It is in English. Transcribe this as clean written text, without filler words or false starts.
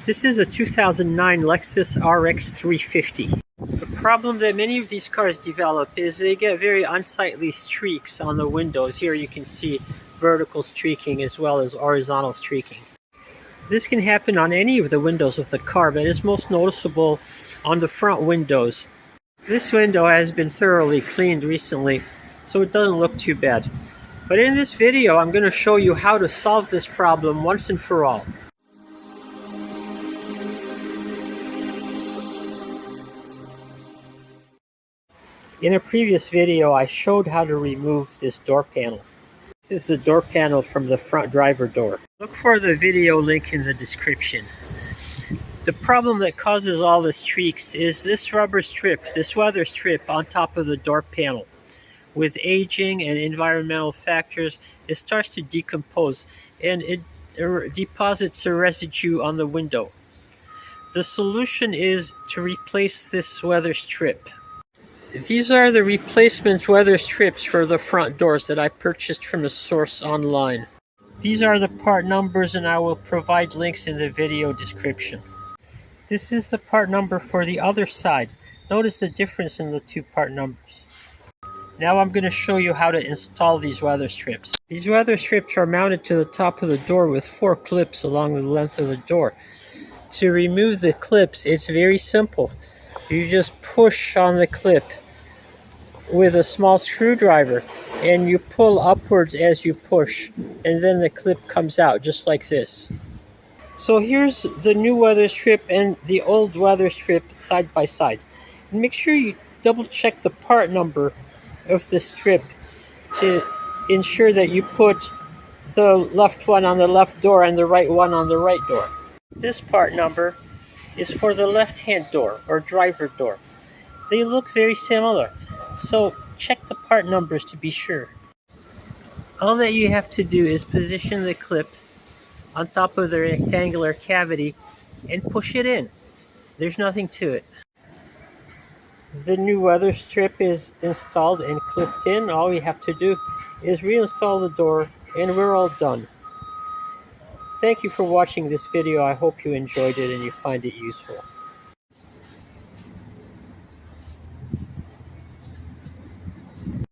This is a 2009 Lexus RX350. The problem that many of these cars develop is they get very unsightly streaks on the windows. Here you can see vertical streaking as well as horizontal streaking. This can happen on any of the windows of the car, but is most noticeable on the front windows. This window has been thoroughly cleaned recently, so it doesn't look too bad. But in this video, I'm going to show you how to solve this problem once and for all. In a previous video, I showed how to remove this door panel. This is the door panel from the front driver door. Look for the video link in the description. The problem that causes all the streaks is this rubber strip, this weather strip on top of the door panel. With aging and environmental factors, it starts to decompose and it deposits a residue on the window. The solution is to replace this weather strip. These are the replacement weather strips for the front doors that I purchased from a source online. These are the part numbers, and I will provide links in the video description. This is the part number for the other side. Notice the difference in the two part numbers. Now I'm going to show you how to install these weather strips. These weather strips are mounted to the top of the door with 4 clips along the length of the door. To remove the clips, it's very simple. You just push on the clip with a small screwdriver and you pull upwards as you push, and then the clip comes out just like this. So here's the new weather strip and the old weather strip side by side. And make sure you double check the part number of the strip to ensure that you put the left one on the left door and the right one on the right door. This part number is for the left-hand door or driver door. They look very similar, so check the part numbers to be sure. All that you have to do is position the clip on top of the rectangular cavity and push it in. There's nothing to it. The new weather strip is installed and clipped in. All we have to do is reinstall the door and we're all done. Thank you for watching this video. I hope you enjoyed it and you find it useful.